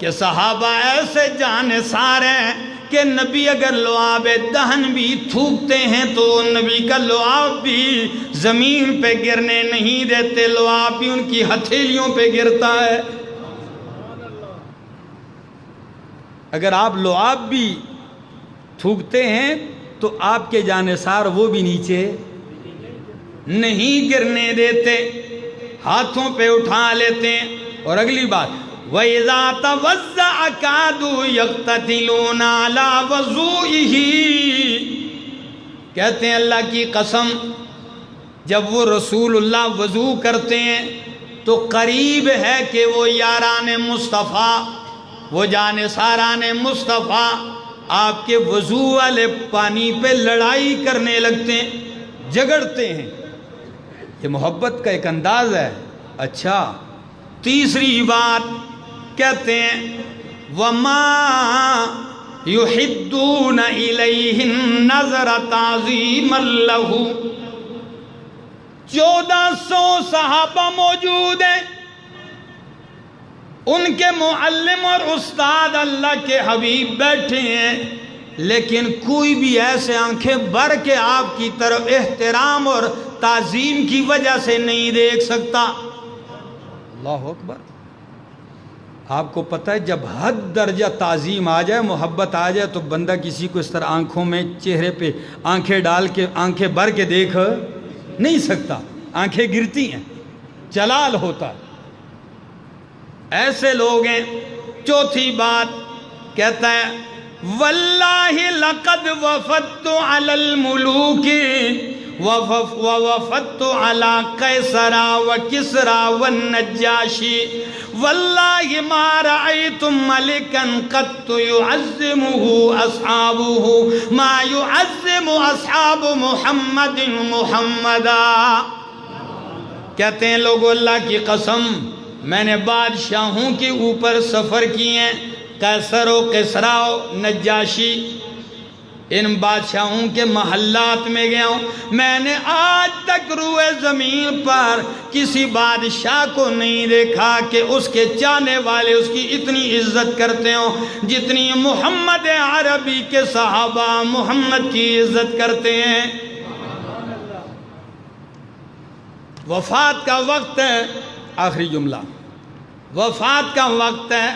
کہ صحابہ ایسے جانثار ہیں کہ نبی اگر لعاب دہن بھی تھوکتے ہیں تو نبی کا لعاب بھی زمین پہ گرنے نہیں دیتے، لعاب بھی ان کی ہتھیلیوں پہ گرتا ہے۔ اگر آپ لعاب بھی تھوکتے ہیں تو آپ کے جانثار وہ بھی نیچے نہیں گرنے دیتے، ہاتھوں پہ اٹھا لیتے ہیں۔ اور اگلی بات وَإِذَا تَوَزَّعَ كَادُوا يَقْتَتِلُونَ عَلَى وَضُوئِهِ، کہتے ہیں اللہ کی قسم جب وہ رسول اللہ وضو کرتے ہیں تو قریب ہے کہ وہ یاران مصطفیٰ، وہ جانثاران مصطفیٰ آپ کے وضو والے پانی پہ لڑائی کرنے لگتے ہیں، جھگڑتے ہیں۔ یہ محبت کا ایک انداز ہے۔ اچھا، تیسری بات کہتے ہیں وَمَا يُحِدُّونَ إِلَيْهِ النَّظَرَ تَعْظِيمًا لَهُ۔ 1400 صحابہ موجود ہیں، ان کے معلم اور استاد اللہ کے حبیب بیٹھے ہیں، لیکن کوئی بھی ایسے آنکھیں بھر کے آپ کی طرف احترام اور تعظیم کی وجہ سے نہیں دیکھ سکتا۔ اللہ اکبر۔ آپ کو پتہ ہے جب حد درجہ تعظیم آ جائے، محبت آ جائے، تو بندہ کسی کو اس طرح آنکھوں میں چہرے پہ آنکھیں ڈال کے آنکھیں بھر کے دیکھ نہیں سکتا، آنکھیں گرتی ہیں، جلال ہوتا ہے۔ ایسے لوگ ہیں۔ چوتھی بات کہتا ہے واللہ لقد وفدت علی الملوک ووفدت علی قیصر وکسرى والنجاشی واللہ ما رأیت ملکا قط يعظمه اصحابه ما يعظم اصحاب محمد محمدا۔ کہتے ہیں لوگوں اللہ کی قسم، میں نے بادشاہوں کے اوپر سفر کیے ہیں، قیصر و کسریٰ و نجاشی، ان بادشاہوں کے محلات میں گیا ہوں، میں نے آج تک روئے زمین پر کسی بادشاہ کو نہیں دیکھا کہ اس کے چاہنے والے اس کی اتنی عزت کرتے ہوں جتنی محمد عربی کے صحابہ محمد کی عزت کرتے ہیں۔ وفات کا وقت ہے، آخری جملہ، وفات کا وقت ہے۔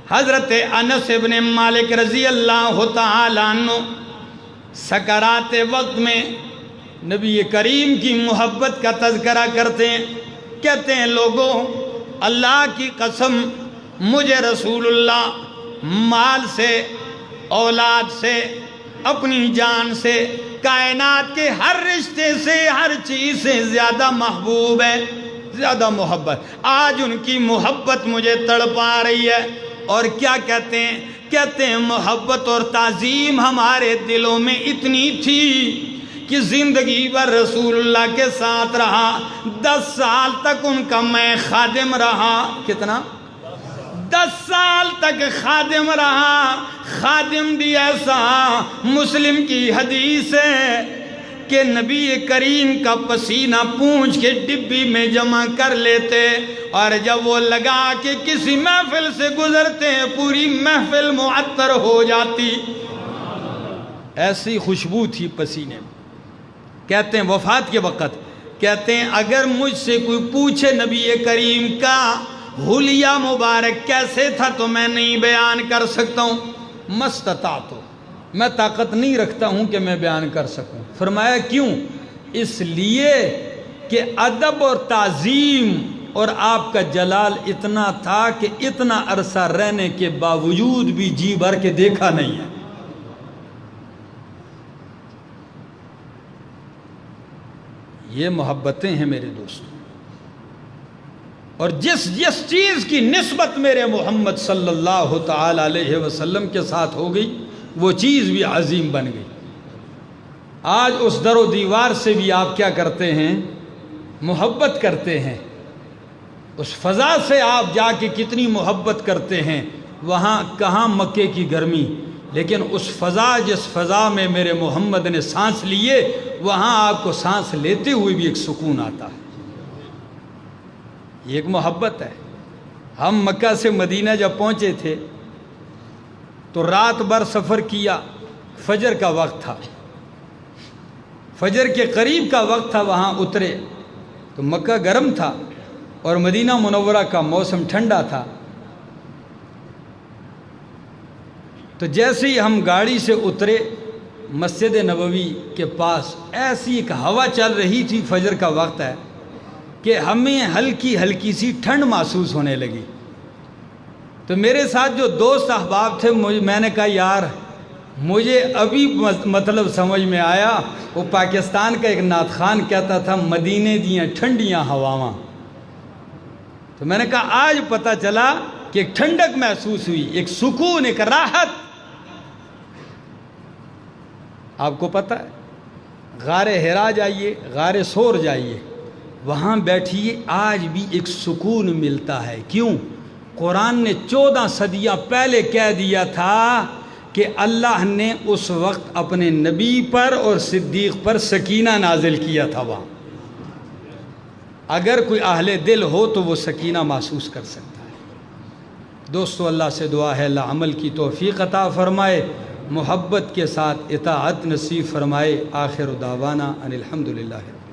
حضرت انس ابن مالک رضی اللہ تعالیٰ عنہ سکرات وقت میں نبی کریم کی محبت کا تذکرہ کرتے ہیں، کہتے ہیں لوگوں اللہ کی قسم مجھے رسول اللہ مال سے، اولاد سے، اپنی جان سے، کائنات کے ہر رشتے سے، ہر چیز سے زیادہ محبوب ہے، زیادہ محبت۔ آج ان کی محبت مجھے تڑپا رہی ہے۔ اور کیا کہتے ہیں؟ کہتے ہیں محبت اور تعظیم ہمارے دلوں میں اتنی تھی کہ زندگی بھر رسول اللہ کے ساتھ رہا، 10 سال تک ان کا میں خادم رہا۔ کتنا؟ 10 سال تک خادم رہا۔ خادم بھی ایسا، مسلم کی حدیث ہے کہ نبی کریم کا پسینہ پونچھ کے ڈبی میں جمع کر لیتے، اور جب وہ لگا کہ کسی محفل سے گزرتے ہیں پوری محفل معطر ہو جاتی، ایسی خوشبو تھی پسینے میں۔ کہتے ہیں وفات کے وقت، کہتے ہیں اگر مجھ سے کوئی پوچھے نبی کریم کا حلیہ مبارک کیسے تھا تو میں نہیں بیان کر سکتا ہوں، مستطاعت، میں طاقت نہیں رکھتا ہوں کہ میں بیان کر سکوں۔ فرمایا کیوں؟ اس لیے کہ ادب اور تعظیم اور آپ کا جلال اتنا تھا کہ اتنا عرصہ رہنے کے باوجود بھی جی بھر کے دیکھا نہیں ہے۔ یہ محبتیں ہیں میرے دوستوں، اور جس چیز کی نسبت میرے محمد صلی اللہ تعالی علیہ وسلم کے ساتھ ہو گئی وہ چیز بھی عظیم بن گئی۔ آج اس در و دیوار سے بھی آپ کیا کرتے ہیں؟ محبت کرتے ہیں۔ اس فضا سے آپ جا کے کتنی محبت کرتے ہیں، وہاں کہاں مکے کی گرمی، لیکن اس فضا جس فضا میں میرے محمد نے سانس لیے وہاں آپ کو سانس لیتے ہوئے بھی ایک سکون آتا ہے۔ یہ ایک محبت ہے۔ ہم مکہ سے مدینہ جب پہنچے تھے تو رات بھر سفر کیا، فجر کا وقت تھا، فجر کے قریب کا وقت تھا، وہاں اترے تو مکہ گرم تھا اور مدینہ منورہ کا موسم ٹھنڈا تھا۔ تو جیسے ہی ہم گاڑی سے اترے مسجد نبوی کے پاس ایسی ایک ہوا چل رہی تھی، فجر کا وقت ہے، کہ ہمیں ہلکی ہلکی سی ٹھنڈ محسوس ہونے لگی۔ تو میرے ساتھ جو دوست احباب تھے، میں نے کہا یار مجھے ابھی مطلب سمجھ میں آیا، وہ پاکستان کا ایک نعت خان کہتا تھا مدینے دیاں ٹھنڈیاں ہواواں۔ تو میں نے کہا آج پتہ چلا کہ ایک ٹھنڈک محسوس ہوئی، ایک سکون، ایک راحت۔ آپ کو پتہ ہے، غار ہرا جائیے، غار سور جائیے، وہاں بیٹھیے، آج بھی ایک سکون ملتا ہے۔ کیوں؟ قرآن نے 14 صدیاں پہلے کہہ دیا تھا کہ اللہ نے اس وقت اپنے نبی پر اور صدیق پر سکینہ نازل کیا تھا وہاں۔ اگر کوئی اہل دل ہو تو وہ سکینہ محسوس کر سکتا ہے۔ دوستو، اللہ سے دعا ہے اللہ عمل کی توفیق عطا فرمائے، محبت کے ساتھ اطاعت نصیب فرمائے۔ آخر دعوانا ان الحمدللہ۔